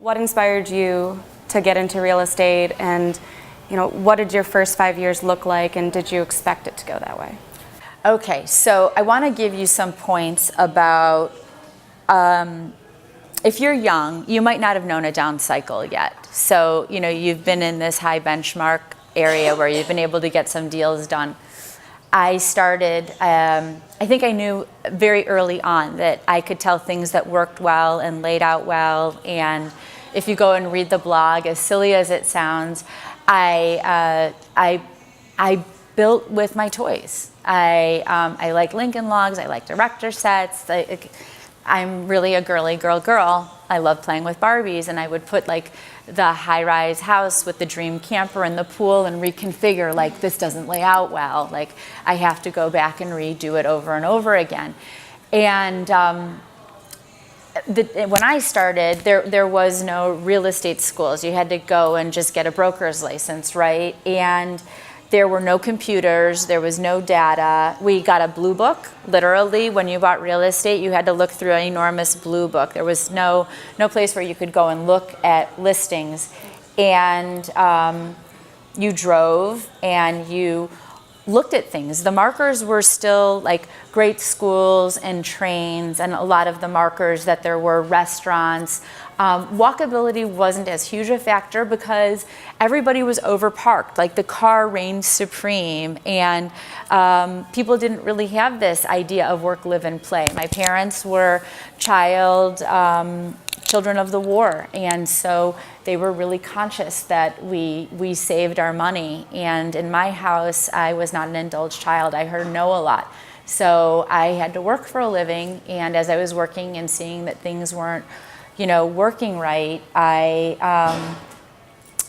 What inspired you to get into real estate, and what did your first 5 years look like, and did you expect it to go that way? Okay, so I want to give you some points about if you're young, you might not have known a down cycle yet. So, you've been in this high benchmark area where you've been able to get some deals done. I started, I think I knew very early on that I could tell things that worked well and laid out well. And if you go and read the blog, as silly as it sounds, I built with my toys. I like Lincoln Logs, I like director sets. I'm really a girly girl. I love playing with Barbies, and I would put like the high-rise house with the dream camper and the pool and reconfigure, like, this doesn't lay out well. Like, I have to go back and redo it over and over again. And when I started, there was no real estate schools. You had to go and just get a broker's license, right? And there were no computers, there was no data. We got a blue book. Literally, when you bought real estate, you had to look through an enormous blue book. There was no place where you could go and look at listings. And you drove and you looked at things. The markers were still like great schools and trains, and a lot of the markers that there were restaurants. Walkability wasn't as huge a factor because everybody was overparked. Like, the car reigned supreme, and people didn't really have this idea of work, live, and play. My parents were children of the war, and so they were really conscious that we saved our money. And in my house, I was not an indulged child. I heard no a lot. So I had to work for a living, and as I was working and seeing that things weren't working right, I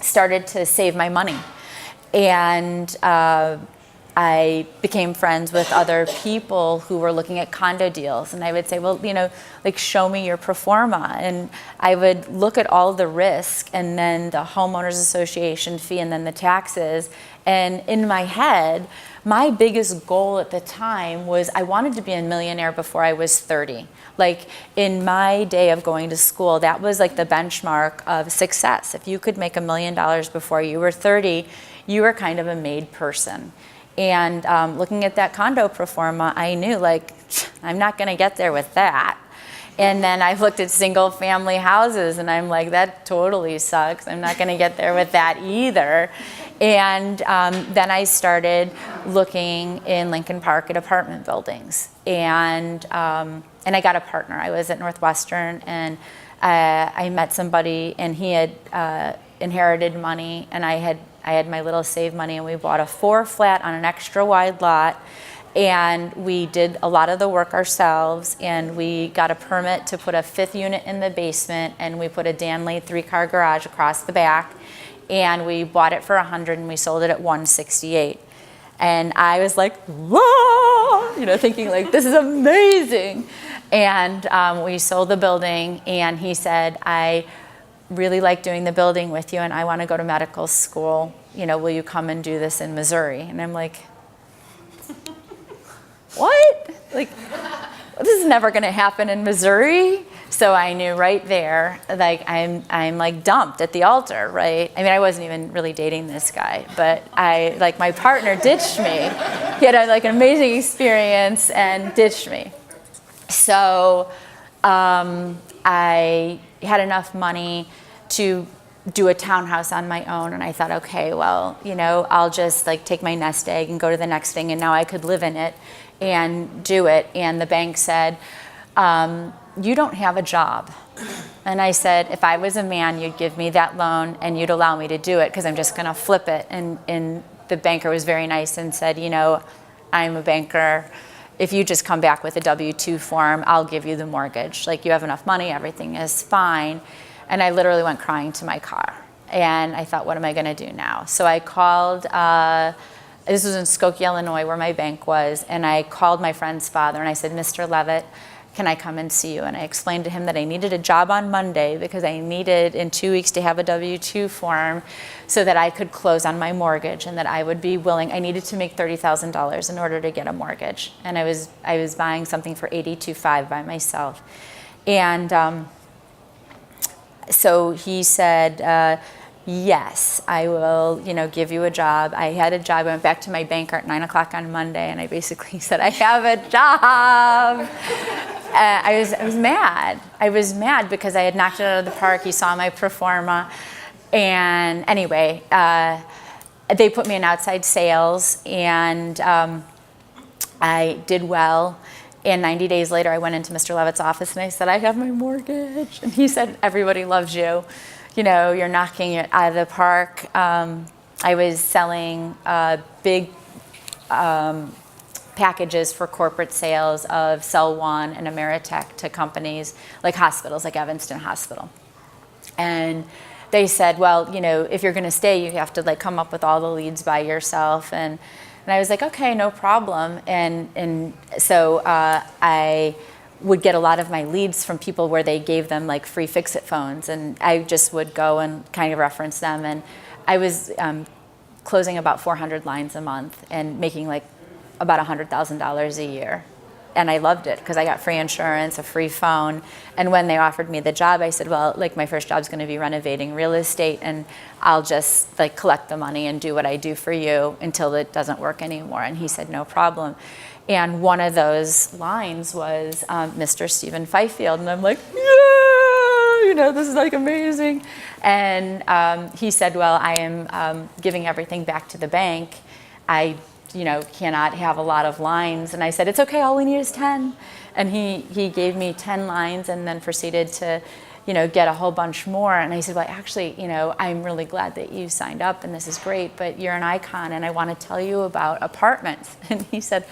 started to save my money. And I became friends with other people who were looking at condo deals. And I would say, well, like, show me your pro forma. And I would look at all the risk, and then the homeowners association fee, and then the taxes. And in my head, my biggest goal at the time was I wanted to be a millionaire before I was 30. Like, in my day of going to school, that was like the benchmark of success. If you could make $1 million before you were 30, you were kind of a made person. And looking at that condo pro forma, I knew, like, I'm not going to get there with that. And then I looked at single family houses, and I'm like, that totally sucks. I'm not going to get there with that either. And then I started looking in Lincoln Park at apartment buildings. And I got a partner. I was at Northwestern, and I met somebody, and he had inherited money, and I had my little saved money, and we bought a 4-flat on an extra wide lot, and we did a lot of the work ourselves, and we got a permit to put a 5th unit in the basement, and we put a Danley 3-car garage across the back, and we bought it for $100, and we sold it at $168. And I was like, whoa, thinking like, this is amazing. And we sold the building, and he said, I really like doing the building with you, and I want to go to medical school. Will you come and do this in Missouri? And I'm like, what? Like, this is never going to happen in Missouri. So I knew right there, like, I'm like dumped at the altar, right? I mean, I wasn't even really dating this guy, but my partner ditched me. He had an amazing experience and ditched me. So I had enough money to do a townhouse on my own, and I thought, okay, well, I'll just take my nest egg and go to the next thing, and now I could live in it and do it. And the bank said, you don't have a job. And I said, if I was a man, you'd give me that loan and you'd allow me to do it, because I'm just going to flip it. And the banker was very nice and said, I'm a banker. If you just come back with a W-2 form, I'll give you the mortgage. Like, you have enough money, everything is fine. And I literally went crying to my car. And I thought, what am I going to do now? So I called, this was in Skokie, Illinois, where my bank was, and I called my friend's father, and I said, Mr. Levitt, can I come and see you? And I explained to him that I needed a job on Monday because I needed in 2 weeks to have a W-2 form so that I could close on my mortgage, and that I would be willing. I needed to make $30,000 in order to get a mortgage. And I was buying something for $82,500 by myself. And so he said, yes, I will, give you a job. I had a job. I went back to my banker at 9 o'clock on Monday, and I basically said, I have a job. I was mad. I was mad because I had knocked it out of the park. He saw my pro forma. And anyway, they put me in outside sales, and I did well. And 90 days later, I went into Mr. Levitt's office and I said, I have my mortgage. And he said, everybody loves you. You're knocking it out of the park. I was selling big packages for corporate sales of Cell One and Ameritech to companies like hospitals, like Evanston Hospital. And they said, well, if you're going to stay, you have to come up with all the leads by yourself. And I was like, okay, no problem. And so I would get a lot of my leads from people where they gave them free fix-it phones, and I just would go and kind of reference them. And I was closing about 400 lines a month and making about $100,000 a year. And I loved it because I got free insurance, a free phone. And when they offered me the job, I said, well, my first job's going to be renovating real estate, and I'll just collect the money and do what I do for you until it doesn't work anymore. And he said, no problem. And one of those lines was Mr. Stephen Fifield. And I'm like, yeah, this is amazing. And he said, well, I am giving everything back to the bank. I cannot have a lot of lines. And I said, it's okay, all we need is 10. And he gave me 10 lines and then proceeded to, get a whole bunch more. And I said, well, actually, I'm really glad that you signed up and this is great, but you're an icon and I want to tell you about apartments. And he said,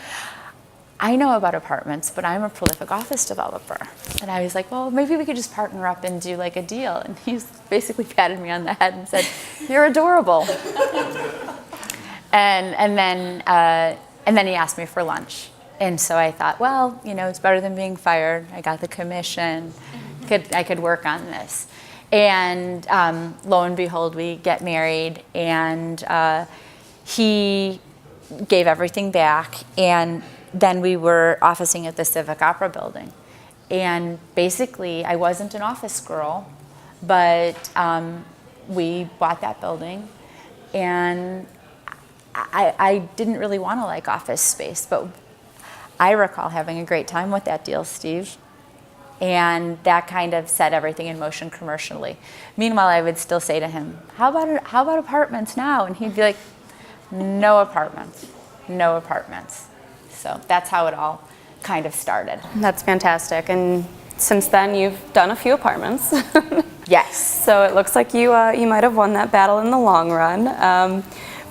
I know about apartments, but I'm a prolific office developer. And I was like, well, maybe we could just partner up and do a deal. And he's basically patted me on the head and said, you're adorable. And then he asked me for lunch. And so I thought, well, it's better than being fired. I got the commission. I could work on this. And lo and behold, we get married, and he gave everything back. And then we were officing at the Civic Opera building. And basically, I wasn't an office girl, but we bought that building. And I didn't really want to office space, but I recall having a great time with that deal, Steve. And that kind of set everything in motion commercially. Meanwhile, I would still say to him, how about apartments now? And he'd be like, no apartments, no apartments. So that's how it all kind of started. That's fantastic. And since then, you've done a few apartments. Yes. So it looks like you might have won that battle in the long run.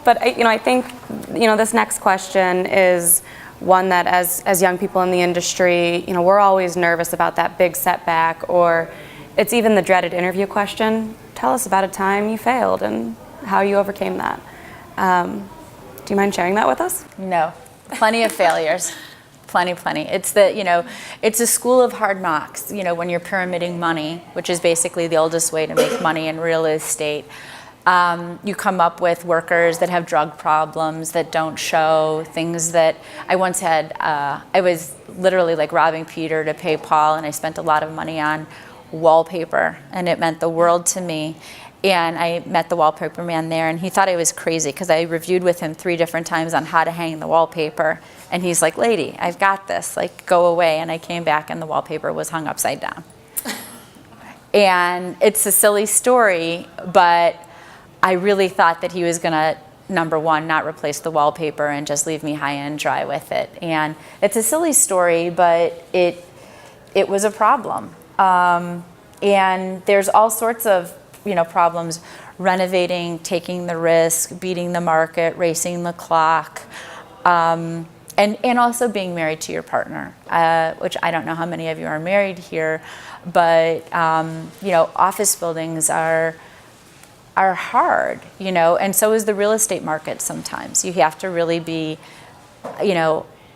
But I think this next question is one that as young people in the industry, we're always nervous about that big setback, or it's even the dreaded interview question. Tell us about a time you failed and how you overcame that. Do you mind sharing that with us? No, plenty of failures. Plenty. It's it's a school of hard knocks. When you're pyramiding money, which is basically the oldest way to make money in real estate. You come up with workers that have drug problems, that don't show, things that I once had. I was literally robbing Peter to pay Paul, and I spent a lot of money on wallpaper, and it meant the world to me. And I met the wallpaper man there, and he thought I was crazy because I reviewed with him 3 different times on how to hang the wallpaper. And he's like, lady, I've got this, go away. And I came back and the wallpaper was hung upside down. And it's a silly story, but I really thought that he was going to, number one, not replace the wallpaper and just leave me high and dry with it. And it's a silly story, but it was a problem. And there's all sorts of problems: renovating, taking the risk, beating the market, racing the clock, and also being married to your partner, which I don't know how many of you are married here, but office buildings are hard, and so is the real estate market sometimes. You have to really be,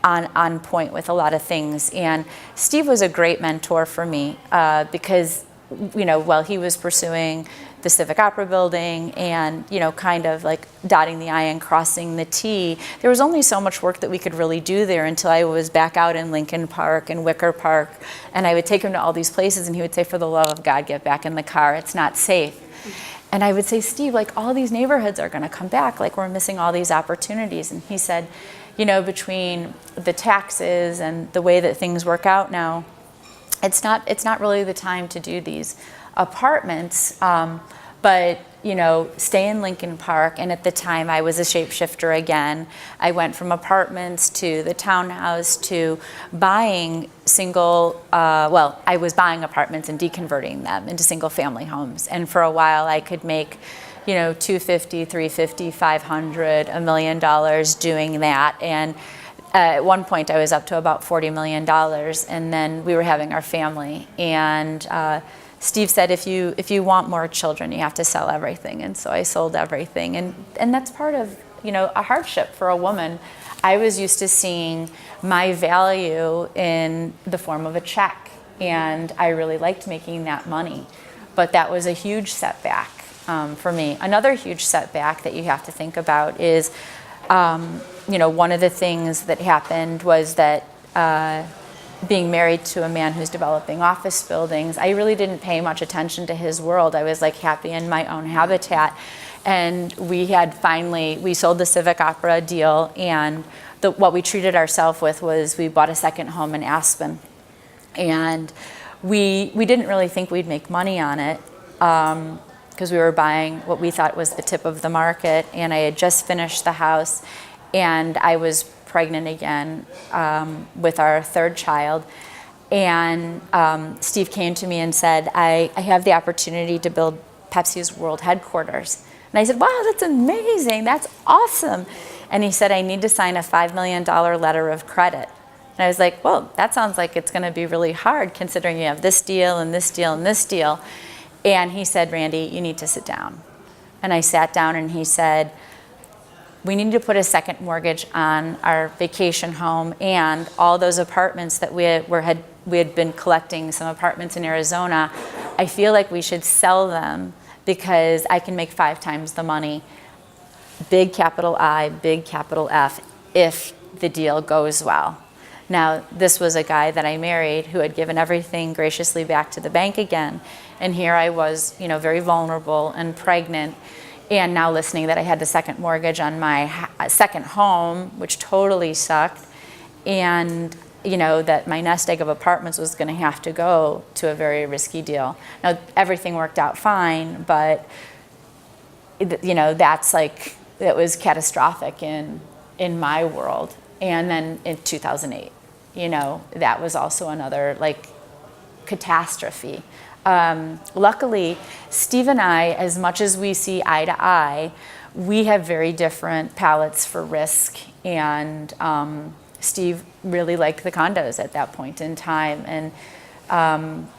on point with a lot of things. And Steve was a great mentor for me because while he was pursuing the Civic Opera building and, kind of like dotting the I and crossing the T, there was only so much work that we could really do there until I was back out in Lincoln Park and Wicker Park. And I would take him to all these places and he would say, for the love of God, get back in the car. It's not safe. And I would say, Steve, like all these neighborhoods are going to come back. Like we're missing all these opportunities. And he said, between the taxes and the way that things work out now, it's not really the time to do these apartments, but stay in Lincoln Park. And at the time I was a shapeshifter again. I went from apartments to the townhouse to buying I was buying apartments and deconverting them into single family homes. And for a while I could make $250, $350, $500, $1 million doing that. And at one point I was up to about $40 million, and then we were having our family. And Steve said, if you want more children, you have to sell everything. And so I sold everything. And that's part of, a hardship for a woman. I was used to seeing my value in the form of a check, and I really liked making that money. But that was a huge setback for me. Another huge setback that you have to think about is, one of the things that happened was that being married to a man who's developing office buildings, I really didn't pay much attention to his world. I was like happy in my own habitat. And we sold the Civic Opera deal, and what we treated ourselves with was we bought a second home in Aspen. And we didn't really think we'd make money on it because we were buying what we thought was the tip of the market. And I had just finished the house, and I was pregnant again with our third child. And Steve came to me and said, I have the opportunity to build Pepsi's world headquarters. And I said, wow, that's amazing. That's awesome. And he said, I need to sign a $5 million letter of credit. And I was like, well, that sounds like it's going to be really hard considering you have this deal and this deal and this deal. And he said, Randy, you need to sit down. And I sat down, and he said, we need to put a second mortgage on our vacation home and all those apartments that we had been collecting, some apartments in Arizona. I feel like we should sell them because I can make 5 times the money, big capital I, big capital F, if the deal goes well. Now, this was a guy that I married who had given everything graciously back to the bank again. And here I was, very vulnerable and pregnant, and now listening that I had the second mortgage on my second home, which totally sucked, and that my nest egg of apartments was going to have to go to a very risky deal. Now, everything worked out fine, but that's like, it was catastrophic in my world. And then in 2008, that was also another like catastrophe. Luckily, Steve and I, as much as we see eye to eye, we have very different palettes for risk. And Steve really liked the condos at that point in time, and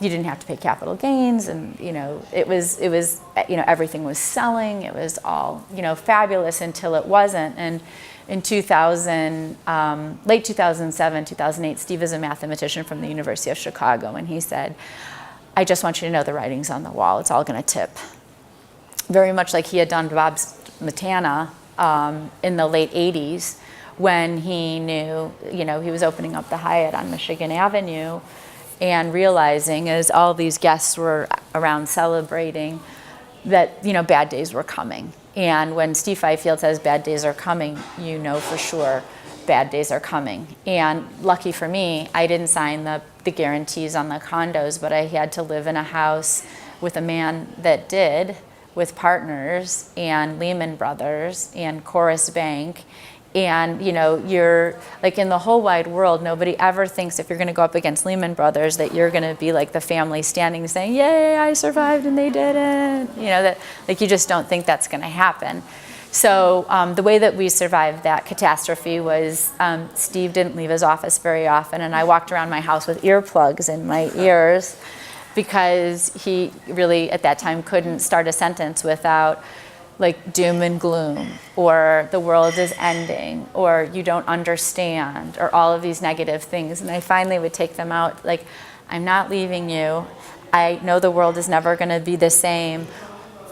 you didn't have to pay capital gains, and it was everything was selling. It was all fabulous until it wasn't. And in 2000, late 2007, 2008, Steve is a mathematician from the University of Chicago, and he said, I just want you to know the writing's on the wall. It's all going to tip. Very much like he had done Bob's Matana in the late 80s, when he knew, he was opening up the Hyatt on Michigan Avenue, and realizing as all these guests were around celebrating that, bad days were coming. And when Steve Fifield says bad days are coming, for sure bad days are coming. And lucky for me, I didn't sign the guarantees on the condos, but I had to live in a house with a man that did, with partners and Lehman Brothers and Chorus Bank. And you're like, in the whole wide world, nobody ever thinks if you're going to go up against Lehman Brothers that you're going to be like the family standing saying, yay, I survived and they didn't. That like, you just don't think that's going to happen. So the way that we survived that catastrophe was Steve didn't leave his office very often, and I walked around my house with earplugs in my ears because he really at that time couldn't start a sentence without like doom and gloom, or the world is ending, or you don't understand, or all of these negative things. And I finally would take them out like, I'm not leaving you. I know the world is never going to be the same.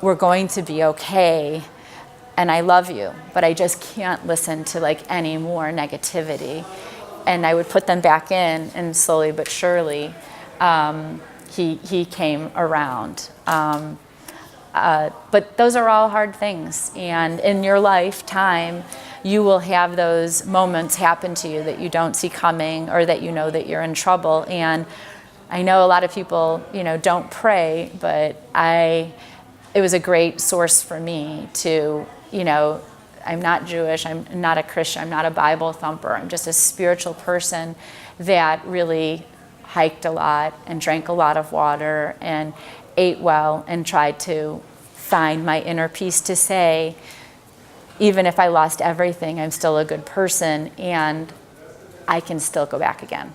We're going to be okay. And I love you, but I just can't listen to like any more negativity. And I would put them back in, and slowly but surely, he came around. But those are all hard things. And in your lifetime, you will have those moments happen to you that you don't see coming, or that you know that you're in trouble. And I know a lot of people, don't pray, but it was a great source for me to, I'm not Jewish, I'm not a Christian, I'm not a Bible thumper, I'm just a spiritual person that really hiked a lot and drank a lot of water and ate well and tried to find my inner peace to say, even if I lost everything, I'm still a good person and I can still go back again.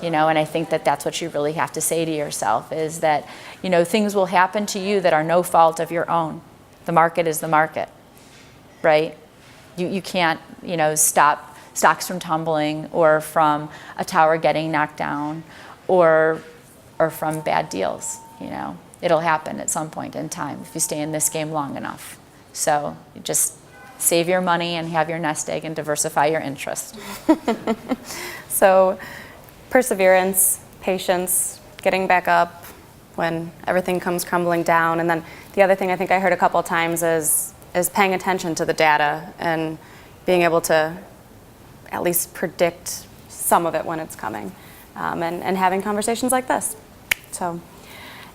And I think that that's what you really have to say to yourself, is that, things will happen to you that are no fault of your own. The market is the market, right? You can't, stop stocks from tumbling, or from a tower getting knocked down, or from bad deals, It'll happen at some point in time if you stay in this game long enough. So you just save your money and have your nest egg and diversify your interests. So perseverance, patience, getting back up when everything comes crumbling down. And then the other thing I think I heard a couple of times is paying attention to the data and being able to at least predict some of it when it's coming, and having conversations like this. So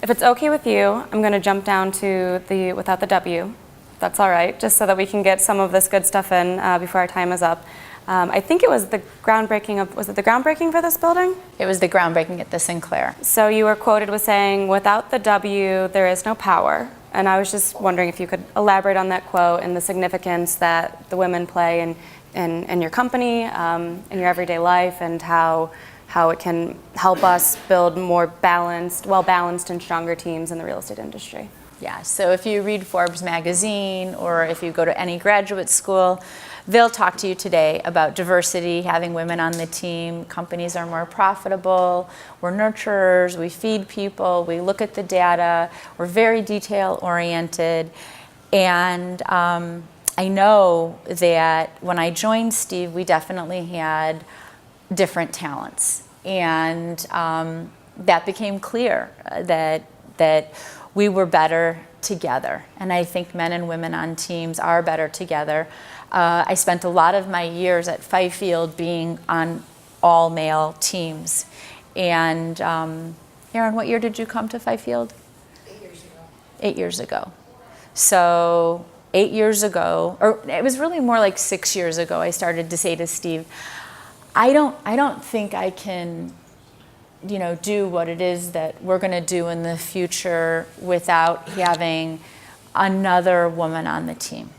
if it's okay with you, I'm going to jump down to the without the W. That's all right, just so that we can get some of this good stuff in before our time is up. I think it was the groundbreaking for this building? It was the groundbreaking at the Sinclair. So you were quoted with saying, "Without the W, there is no power." And I was just wondering if you could elaborate on that quote and the significance that the women play in your company, in your everyday life, and how it can help us build more balanced, well-balanced and stronger teams in the real estate industry. Yeah, so if you read Forbes magazine, or if you go to any graduate school, they'll talk to you today about diversity, having women on the team. Companies are more profitable, we're nurturers, we feed people, we look at the data, we're very detail-oriented. And I know that when I joined Steve, we definitely had different talents. And that became clear, that we were better together. And I think men and women on teams are better together. I spent a lot of my years at Fifield being on all male teams. And Aaron, what year did you come to Fifield? 8 years ago. 8 years ago. So 8 years ago, or it was really more like 6 years ago, I started to say to Steve, I don't think I can, do what it is that we're going to do in the future without having another woman on the team.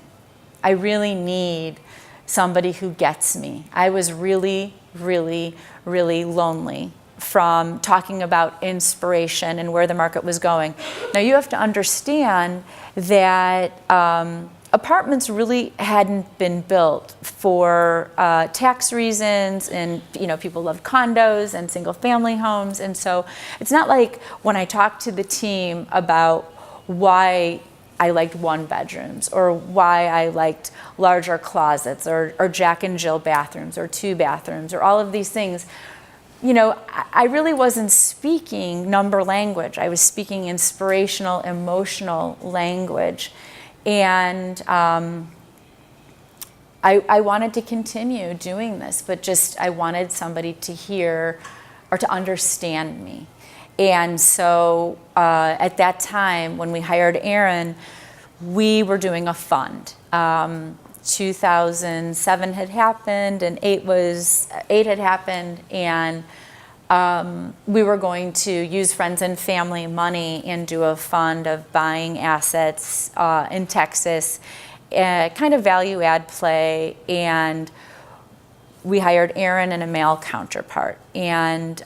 I really need somebody who gets me. I was really, really, really lonely from talking about inspiration and where the market was going. Now you have to understand that apartments really hadn't been built for tax reasons, and people love condos and single family homes. And so it's not like when I talk to the team about why I liked one bedrooms, or why I liked larger closets, or Jack and Jill bathrooms, or 2 bathrooms, or all of these things, I really wasn't speaking number language. I was speaking inspirational, emotional language. And I wanted to continue doing this, but I wanted somebody to hear or to understand me. And so at that time, when we hired Aaron, we were doing a fund. 2007 had happened, and 8 had happened, and we were going to use friends and family money and do a fund of buying assets in Texas, kind of value add play. And we hired Aaron and a male counterpart. And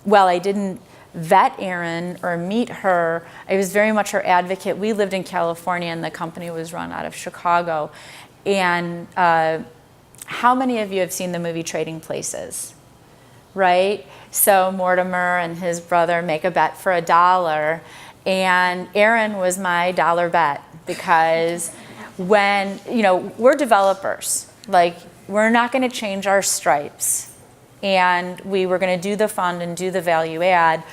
while I didn't vet Aaron or meet her, I was very much her advocate. We lived in California, and the company was run out of Chicago. And how many of you have seen the movie Trading Places? right? So Mortimer and his brother make a bet for $1, and Aaron was my dollar bet, because when, we're developers, like, we're not going to change our stripes, and we were going to do the fund and do the value add,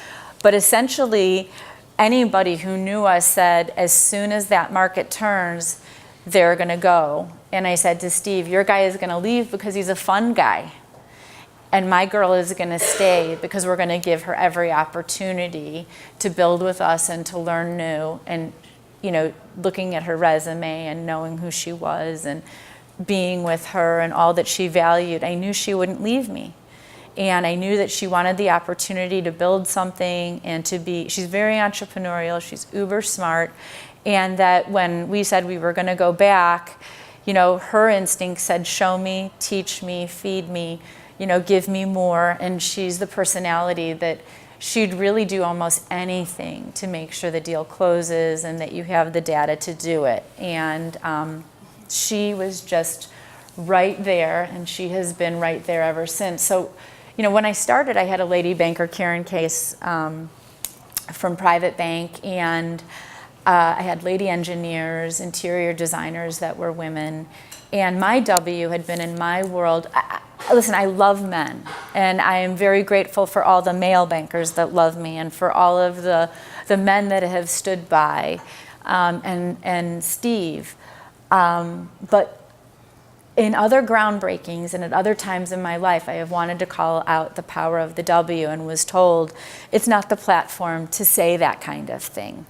but essentially anybody who knew us said, as soon as that market turns, they're going to go. And I said to Steve, your guy is going to leave because he's a fun guy. And my girl is going to stay because we're going to give her every opportunity to build with us and to learn new. And, looking at her resume and knowing who she was and being with her and all that she valued, I knew she wouldn't leave me. And I knew that she wanted the opportunity to build something and she's very entrepreneurial, she's uber smart. And that when we said we were going to go back, her instinct said, show me, teach me, feed me, give me more. And she's the personality that she'd really do almost anything to make sure the deal closes and that you have the data to do it. And she was just right there, and she has been right there ever since. So, when I started, I had a lady banker, Karen Case, from Private Bank, and I had lady engineers, interior designers that were women, and my W had been in my world. Listen, I love men, and I am very grateful for all the male bankers that love me, and for all of the men that have stood by, and Steve. But in other groundbreakings and at other times in my life, I have wanted to call out the power of the W, and was told it's not the platform to say that kind of thing.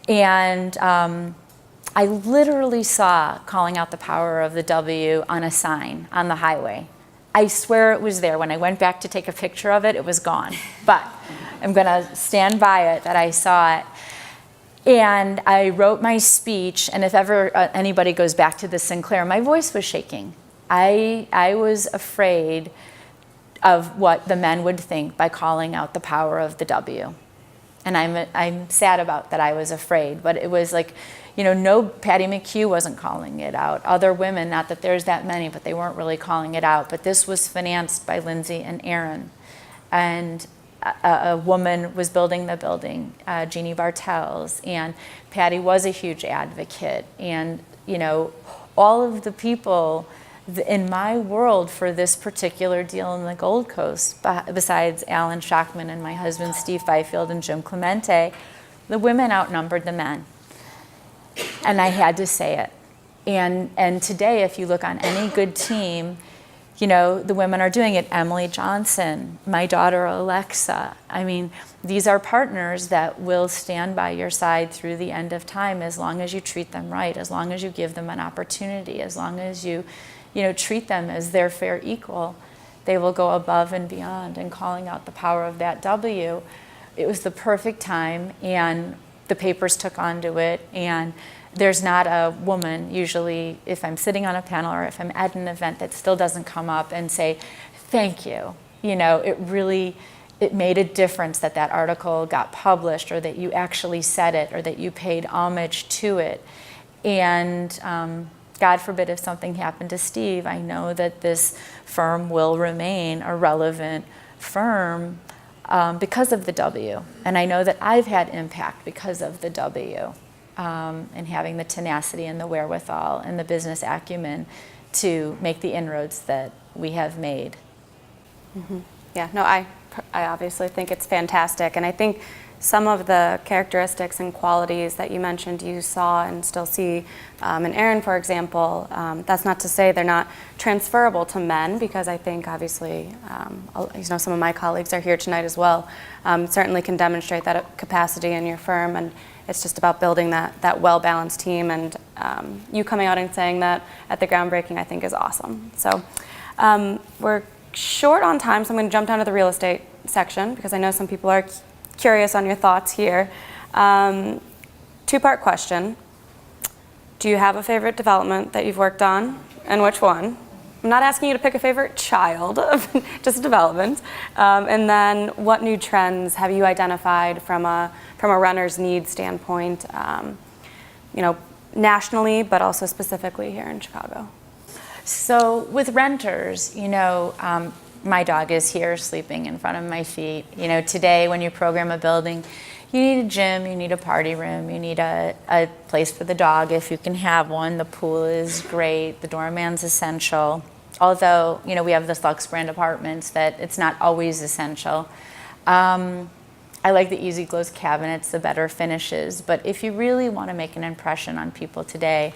And I literally saw calling out the power of the W on a sign on the highway. I swear it was there. When I went back to take a picture of it, it was gone. But I'm going to stand by it that I saw it. And I wrote my speech, and if ever anybody goes back to the Sinclair, my voice was shaking. I was afraid of what the men would think by calling out the power of the W. And I'm sad about that I was afraid, but it was like, no, Patty McHugh wasn't calling it out. Other women, not that there's that many, but they weren't really calling it out. But this was financed by Lindsay and Aaron. And a woman was building the building, Jeannie Bartels, and Patty was a huge advocate. And, all of the people in my world for this particular deal in the Gold Coast, besides Alan Shockman and my husband Steve Fifield and Jim Clemente, the women outnumbered the men. And I had to say it. And today, if you look on any good team, the women are doing it. Emily Johnson, my daughter Alexa. I mean, these are partners that will stand by your side through the end of time, as long as you treat them right, as long as you give them an opportunity, as long as you treat them as their fair equal. They will go above and beyond. And calling out the power of that W, it was the perfect time, and the papers took onto it. And there's not a woman, usually, if I'm sitting on a panel or if I'm at an event, that still doesn't come up and say, thank you. It made a difference that article got published, or that you actually said it, or that you paid homage to it. And God forbid if something happened to Steve, I know that this firm will remain a relevant firm because of the W. And I know that I've had impact because of the W. And having the tenacity and the wherewithal and the business acumen to make the inroads that we have made. Mm-hmm. Yeah, no, I obviously think it's fantastic. And I think some of the characteristics and qualities that you mentioned you saw and still see in Aaron, for example, that's not to say they're not transferable to men, because I think obviously, some of my colleagues are here tonight as well, certainly can demonstrate that capacity in your firm. And it's just about building that well-balanced team, and you coming out and saying that at the groundbreaking, I think, is awesome. So we're short on time, so I'm going to jump down to the real estate section, because I know some people are curious on your thoughts here. Two-part question. Do you have a favorite development that you've worked on, and which one? I'm not asking you to pick a favorite child, just development. And then what new trends have you identified from a renter's need standpoint, nationally, but also specifically here in Chicago? So with renters, my dog is here sleeping in front of my feet. You know, today when you program a building, you need a gym, you need a party room, you need a place for the dog if you can have one. The pool is great, the doorman's essential. Although, you know, we have this Luxe brand apartments that it's not always essential. I like the easy close cabinets, the better finishes. But if you really want to make an impression on people today,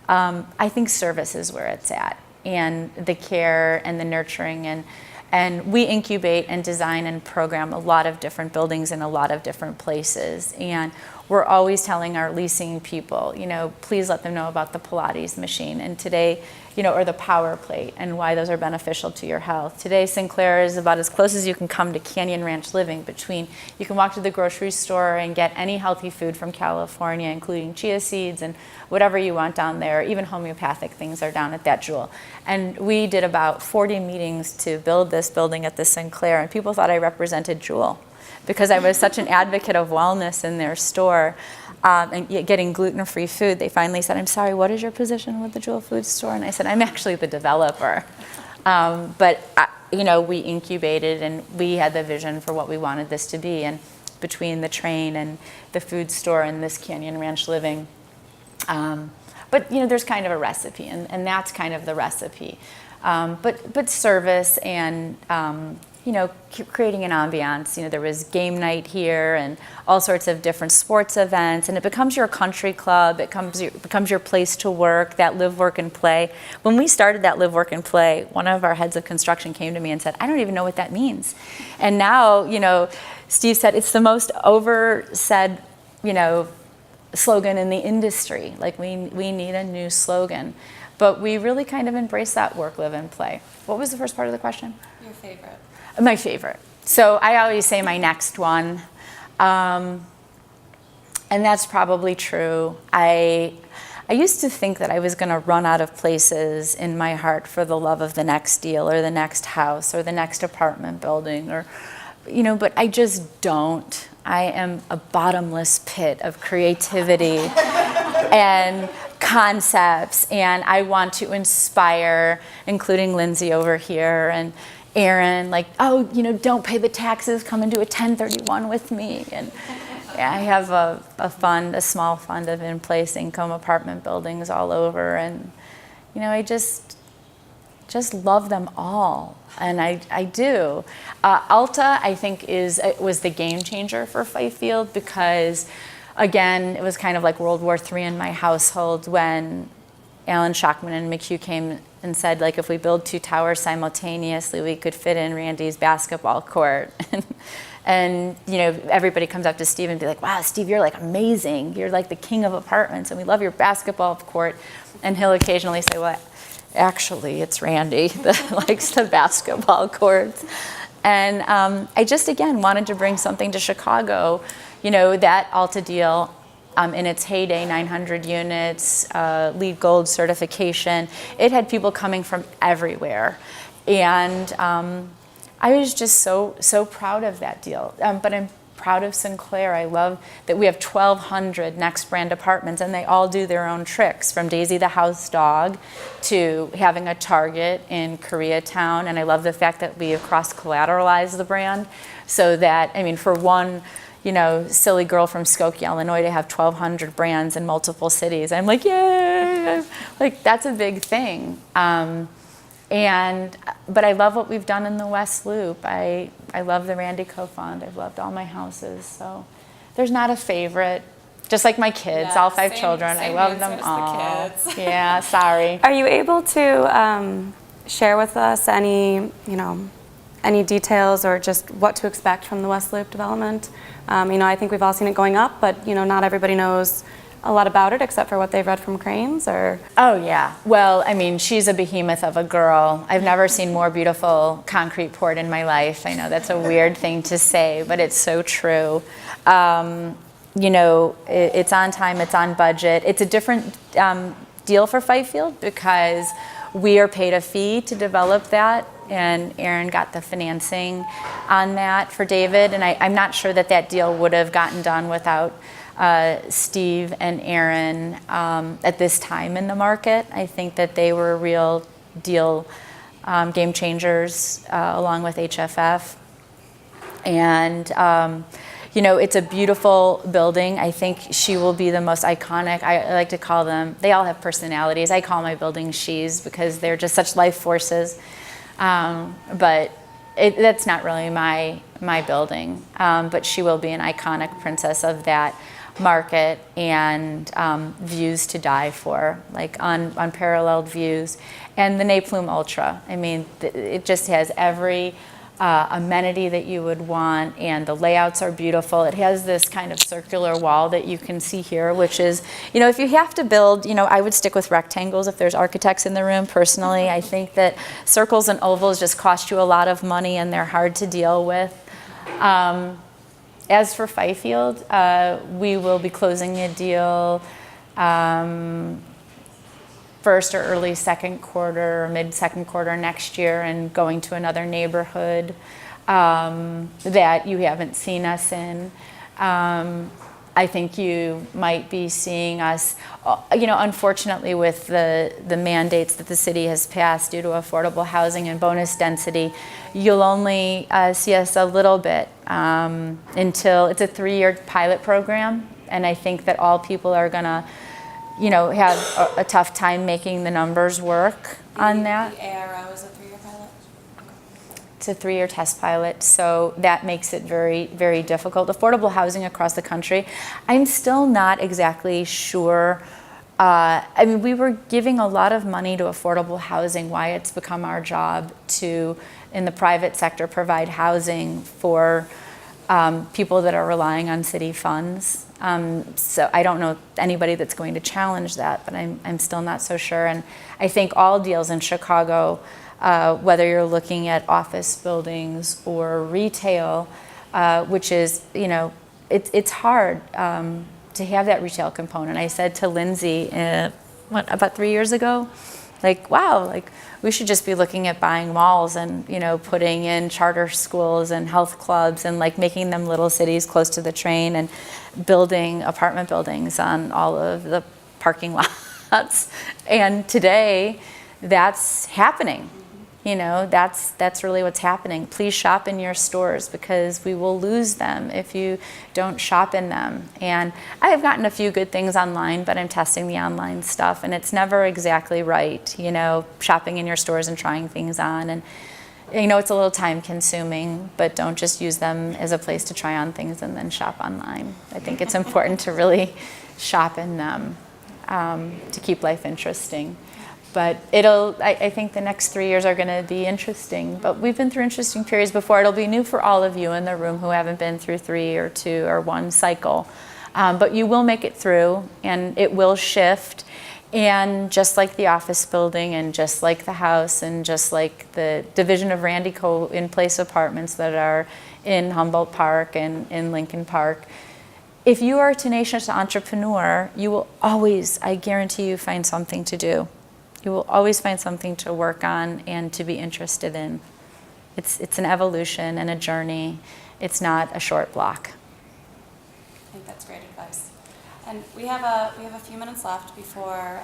I think service is where it's at, and the care and the nurturing, and we incubate and design and program a lot of different buildings in a lot of different places. And we're always telling our leasing people, you know, please let them know about the Pilates machine. And today, you know, or the power plate and why those are beneficial to your health. Today, Sinclair is about as close as you can come to Canyon Ranch living. Between, you can walk to the grocery store and get any healthy food from California, including chia seeds and whatever you want down there. Even homeopathic things are down at that Jewel. And we did about 40 meetings to build this building at the Sinclair, and people thought I represented Jewel because I was such an advocate of wellness in their store. And getting gluten-free food. They finally said, I'm sorry, what is your position with the Jewel Food Store? And I said, I'm actually the developer. You know, we incubated and we had the vision for what we wanted this to be. And between the train and the food store and this Canyon Ranch living. But, you know, there's kind of a recipe, and that's kind of the recipe. But service and, you know, creating an ambiance. You know, there was game night here and all sorts of different sports events, and it becomes your country club. It becomes your place to work, that live, work, and play. When we started that live, work, and play, one of our heads of construction came to me and said, I don't even know what that means. And now, you know, Steve said it's the most oversaid, you know, slogan in the industry. Like we need a new slogan. But we really kind of embrace that work, live, and play. What was the first part of the question? Your favorite. My favorite. So I always say my next one. And that's probably true. I used to think that I was going to run out of places in my heart for the love of the next deal or the next house or the next apartment building, or, you know, but I just don't. I am a bottomless pit of creativity and concepts, and I want to inspire, including Lindsay over here and Aaron, like, oh, you know, don't pay the taxes, come and do a 1031 with me. And I have a small fund of in-place income apartment buildings all over, and, you know, I just love them all, and I do. Alta, I think, was the game changer for Fifield because, again, it was kind of like World War III in my household when Alan Shockman and McHugh came and said, like, if we build 2 towers simultaneously, we could fit in Randy's basketball court. And, you know, everybody comes up to Steve and be like, wow, Steve, you're like amazing. You're like the king of apartments, and we love your basketball court. And he'll occasionally say, well, actually, it's Randy that likes the basketball courts. And I just, again, wanted to bring something to Chicago. You know, that Alta deal, in its heyday, 900 units, LEED Gold certification. It had people coming from everywhere. And I was just so proud of that deal. But I'm proud of Sinclair. I love that we have 1,200 Next brand apartments, and they all do their own tricks, from Daisy the house dog to having a Target in Koreatown. And I love the fact that we have cross-collateralized the brand so that, I mean, for one, you know, silly girl from Skokie, Illinois, to have 1,200 brands in multiple cities. I'm like, yay! Like, that's a big thing. But I love what we've done in the West Loop. I love the Randy Co-Fund. I've loved all my houses. So there's not a favorite. Just like my kids, Yeah, all 5 same- children. I same love answer them as the all. kids. Yeah, sorry. Are you able to share with us any details or just what to expect from the West Loop development? You know, I think we've all seen it going up, but, you know, not everybody knows a lot about it except for what they've read from Cranes, or? Oh, yeah. Well, I mean, she's a behemoth of a girl. I've never seen more beautiful concrete poured in my life. I know that's a weird thing to say, but it's so true. You know, it's on time, it's on budget. It's a different deal for Fifield because we are paid a fee to develop that, and Aaron got the financing on that for David. And I'm not sure that deal would have gotten done without Steve and Aaron at this time in the market. I think that they were a real deal Game Changers, along with HFF. And, it's a beautiful building. I think she will be the most iconic. I like to call them, they all have personalities. I call my buildings she's because they're just such life forces. But that's not really my building. But she will be an iconic princess of that market, and views to die for, like unparalleled views. And the Naplume Ultra, I mean, it just has every amenity that you would want, and the layouts are beautiful. It has this kind of circular wall that you can see here, which is, if you have to build, I would stick with rectangles if there's architects in the room. Personally, I think that circles and ovals just cost you a lot of money, and they're hard to deal with. As for Fifield, we will be closing a deal first or early second quarter or mid-second quarter next year, and going to another neighborhood that you haven't seen us in. I think you might be seeing us, unfortunately with the mandates that the city has passed due to affordable housing and bonus density, you'll only see us a little bit until it's a 3-year pilot program. And I think that all people are gonna have a tough time making the numbers work on that. The ARO is a 3-year pilot? It's a 3-year test pilot, so that makes it very, very difficult. Affordable housing across the country, I'm still not exactly sure. We were giving a lot of money to affordable housing. Why it's become our job to, in the private sector, provide housing for people that are relying on city funds. So I don't know anybody that's going to challenge that, but I'm still not so sure. And I think all deals in Chicago, whether you're looking at office buildings or retail, which is, it's hard to have that retail component. I said to Lindsay, about 3 years ago, wow, we should just be looking at buying malls and, putting in charter schools and health clubs and making them little cities close to the train, and building apartment buildings on all of the parking lots. And today, that's happening. That's really what's happening. Please shop in your stores, because we will lose them if you don't shop in them. And I have gotten a few good things online, but I'm testing the online stuff, and it's never exactly right, shopping in your stores and trying things on. And it's a little time consuming, but don't just use them as a place to try on things and then shop online. I think it's important to really shop in them to keep life interesting. But I think the next 3 years are going to be interesting. But we've been through interesting periods before. It'll be new for all of you in the room who haven't been through 3 or 2 or 1 cycle. But you will make it through, and it will shift. And just like the office building, and just like the house, and just like the division of Randy Co. in place apartments that are in Humboldt Park and in Lincoln Park, if you are a tenacious entrepreneur, you will always, I guarantee you, find something to do. You will always find something to work on and to be interested in. It's an evolution and a journey. It's not a short block. I think that's great advice. And we have a few minutes left before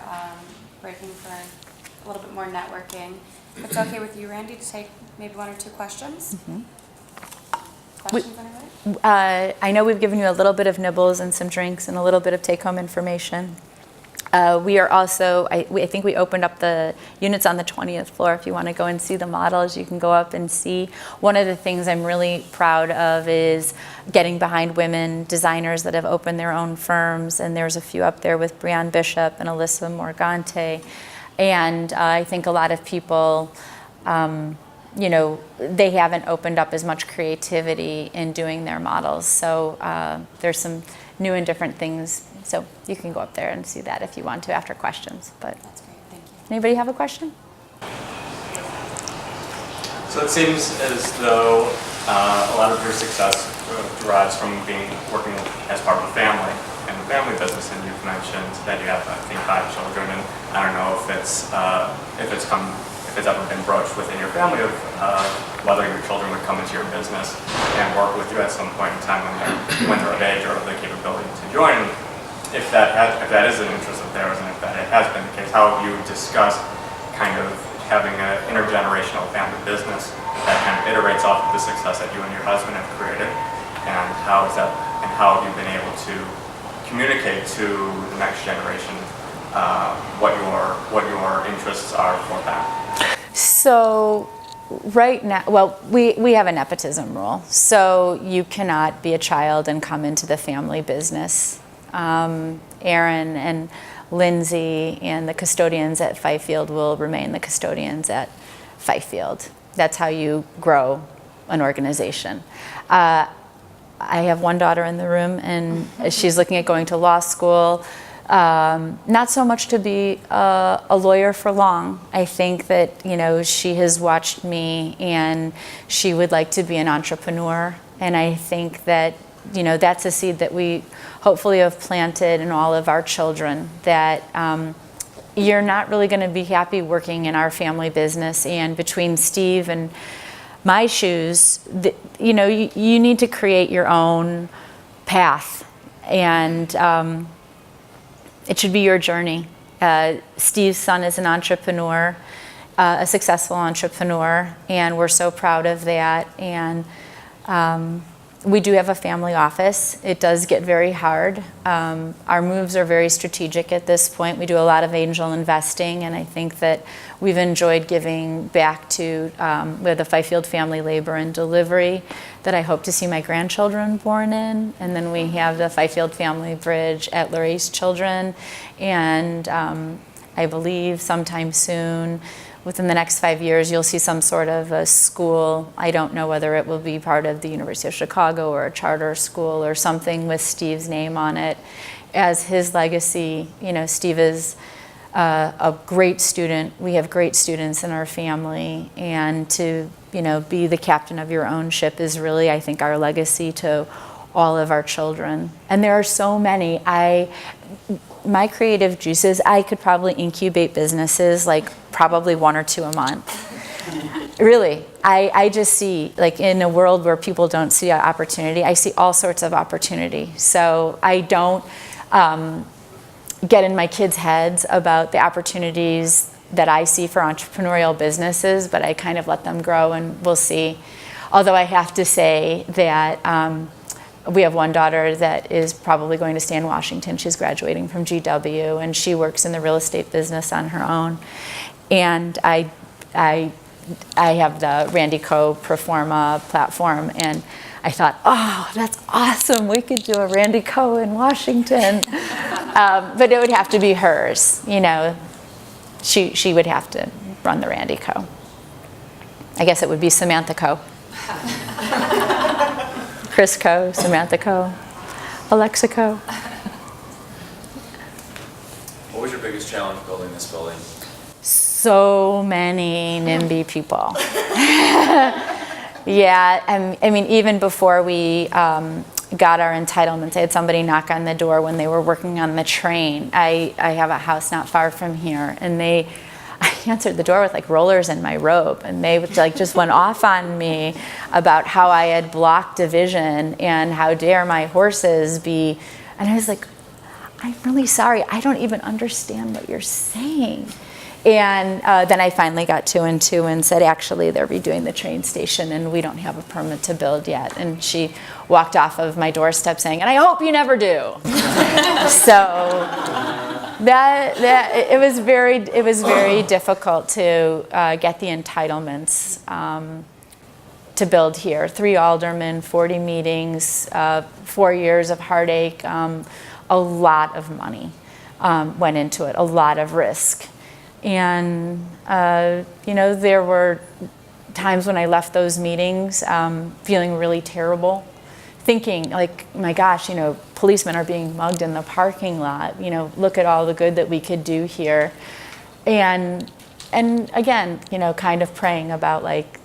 breaking for a little bit more networking. If it's okay with you, Randy, to take maybe 1 or 2 questions? Mm-hmm. Questions, anybody? I know we've given you a little bit of nibbles and some drinks and a little bit of take-home information. We are also, I think we opened up the units on the 20th floor. If you want to go and see the models, you can go up and see. One of the things I'm really proud of is getting behind women designers that have opened their own firms. And there's a few up there with Breanne Bishop and Alyssa Morgante. And I think a lot of people, they haven't opened up as much creativity in doing their models. So there's some new and different things. So you can go up there and see that if you want to after questions. But that's great, thank you. Anybody have a question? So it seems as though a lot of your success derives from working as part of a family and the family business. And you've mentioned that you have, I think, 5 children, and I don't know if it's ever been broached within your family of whether your children would come into your business and work with you at some point in time when they're of age or of the capability to join. If that is an interest of theirs, and if that has been the case, how have you discussed kind of having an intergenerational family business that kind of iterates off of the success that you and your husband have created, and how have you been able to communicate to the next generation what your interests are for that? So right now, well, we have a nepotism rule, so you cannot be a child and come into the family business. Aaron and Lindsay and the custodians at Fifield will remain the custodians at Fifield. That's how you grow an organization. I have one daughter in the room, and she's looking at going to law school. Not so much to be a lawyer for long. I think that, she has watched me, and she would like to be an entrepreneur. And I think that, that's a seed that we hopefully have planted in all of our children, that you're not really going to be happy working in our family business. And between Steve and my shoes, you need to create your own path. And it should be your journey. Steve's son is an entrepreneur, a successful entrepreneur, and we're so proud of that. And we do have a family office. It does get very hard. Our moves are very strategic at this point. We do a lot of angel investing, and I think that we've enjoyed giving back to with the Fifield Family Labor and Delivery that I hope to see my grandchildren born in. And then we have the Fifield Family Bridge at Lurie's Children. And I believe sometime soon, within the next 5 years, you'll see some sort of a school. I don't know whether it will be part of the University of Chicago or a charter school or something with Steve's name on it as his legacy. Steve is a great student. We have great students in our family, and to be the captain of your own ship is really, I think, our legacy to all of our children. And there are so many. My creative juices, I could probably incubate businesses like probably 1 or 2 a month. Really, I just see, like, in a world where people don't see opportunity, I see all sorts of opportunity. So I don't get in my kids' heads about the opportunities that I see for entrepreneurial businesses, but I kind of let them grow, and we'll see. Although I have to say that we have one daughter that is probably going to stay in Washington. She's graduating from GW, and she works in the real estate business on her own. And I have the Randy Co. Proforma platform, and I thought, oh, that's awesome. We could do a Randy Co. in Washington. But it would have to be hers. She would have to run the Randy Co. I guess it would be Samantha Co. Chris Co., Samantha Co., Alexa Co. What was your biggest challenge building this building? So many NIMBY people. Yeah, I mean, even before we got our entitlements, I had somebody knock on the door when they were working on the train. I have a house not far from here, and I answered the door with like rollers in my robe, and they just went off on me about how I had blocked a vision and how dare my horses be. And I was like, I'm really sorry. I don't even understand what you're saying. And then I finally got 2 and 2 and said, actually, they're redoing the train station, and we don't have a permit to build yet. And she walked off of my doorstep saying, and I hope you never do. So it was very difficult to get the entitlements to build here. 3 aldermen, 40 meetings, 4 years of heartache, a lot of money went into it, a lot of risk. And, there were times when I left those meetings feeling really terrible, thinking like, my gosh, policemen are being mugged in the parking lot. Look at all the good that we could do here. And again, kind of praying about like,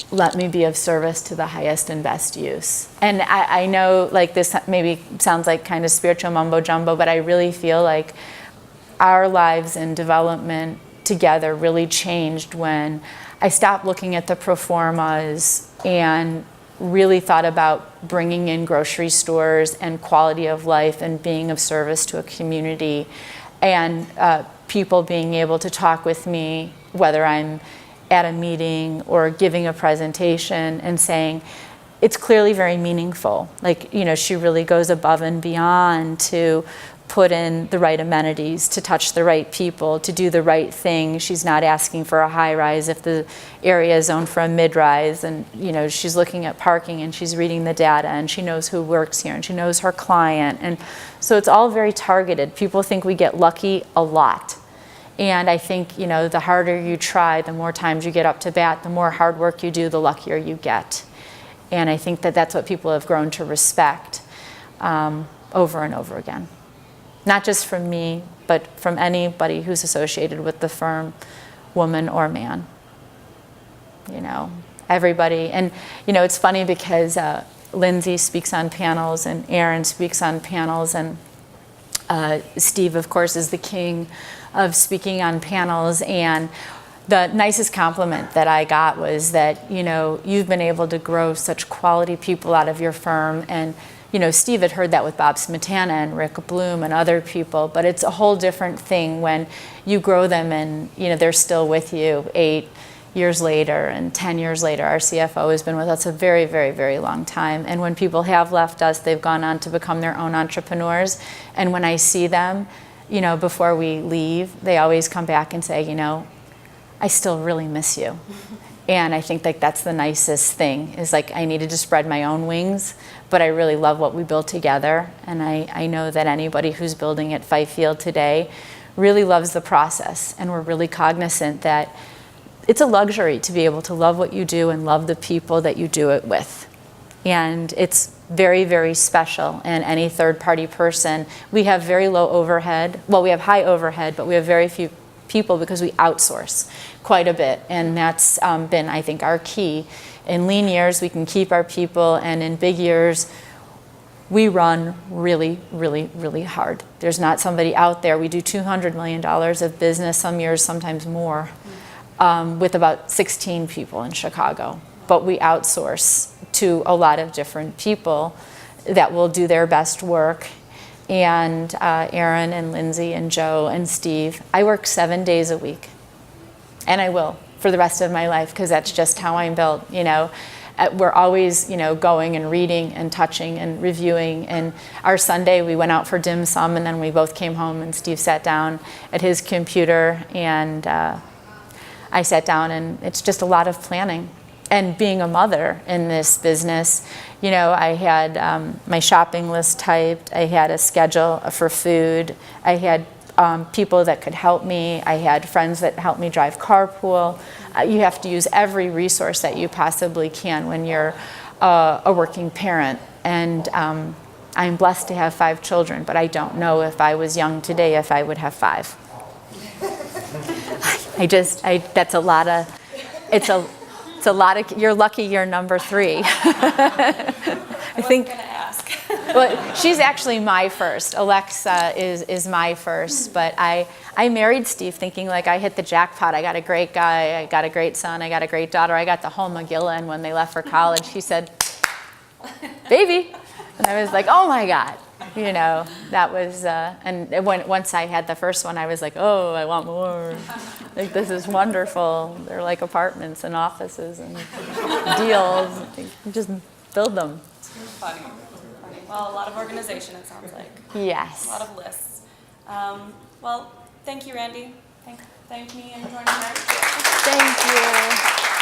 let me be of service to the highest and best use. And I know like this maybe sounds like kind of spiritual mumbo jumbo, but I really feel like our lives and development together really changed when I stopped looking at the pro formas and really thought about bringing in grocery stores and quality of life and being of service to a community and people being able to talk with me, whether I'm at a meeting or giving a presentation, and saying, it's clearly very meaningful. Like, you know, she really goes above and beyond to put in the right amenities, to touch the right people, to do the right thing. She's not asking for a high rise if the area is zoned for a mid-rise, and you know, she's looking at parking and she's reading the data and she knows who works here and she knows her client. And so it's all very targeted. People think we get lucky a lot. And I think, you know, the harder you try, the more times you get up to bat, the more hard work you do, the luckier you get. And I think that that's what people have grown to respect over and over again. Not just from me, but from anybody who's associated with the firm, woman or man. You know, everybody. And, you know, it's funny because Lindsay speaks on panels and Aaron speaks on panels, and Steve, of course, is the king of speaking on panels. And the nicest compliment that I got was that, you know, you've been able to grow such quality people out of your firm. And you know, Steve had heard that with Bob Smetana and Rick Bloom and other people, but it's a whole different thing when you grow them and, you know, they're still with you 8 years later and 10 years later. Our CFO has been with us a very, very, very long time. And when people have left us, they've gone on to become their own entrepreneurs. And when I see them, you know, before we leave, they always come back and say, you know, I still really miss you. And I think like that's the nicest thing, is like I needed to spread my own wings, but I really love what we built together. And I know that anybody who's building at Fifield today really loves the process. And we're really cognizant that it's a luxury to be able to love what you do and love the people that you do it with. And it's very, very special. And any third-party person, we have very low overhead. Well, we have high overhead, but we have very few people because we outsource quite a bit. And that's been, I think, our key. In lean years, we can keep our people, and in big years, we run really, really, really hard. There's not somebody out there. We do $200 million of business, some years, sometimes more, with about 16 people in Chicago. But we outsource to a lot of different people that will do their best work. And Aaron and Lindsay and Joe and Steve, I work 7 days a week. And I will for the rest of my life, because that's just how I'm built, you know. We're always, you know, going and reading and touching and reviewing. And our Sunday, we went out for dim sum, and then we both came home, and Steve sat down at his computer, and I sat down, and it's just a lot of planning. And being a mother in this business, you know, I had my shopping list typed, I had a schedule for food, I had people that could help me, I had friends that helped me drive carpool. You have to use every resource that you possibly can when you're a working parent. And I'm blessed to have 5 children, but I don't know if I was young today if I would have 5. That's a lot of, it's a lot of, you're lucky you're number 3. I think. Well, she's actually my first. Alexa is my first, but I married Steve thinking like I hit the jackpot. I got a great guy, I got a great son, I got a great daughter, I got the whole McGill. And when they left for college, he said, baby. And I was like, oh my God. You know, that was, and once I had the first one, I was like, oh, I want more. Like, this is wonderful. They're like apartments and offices and deals. Just build them. It's funny. Well, a lot of organization, it sounds like. Yes. A lot of lists. Well, thank you, Randy. Thank me and joining me. Thank you.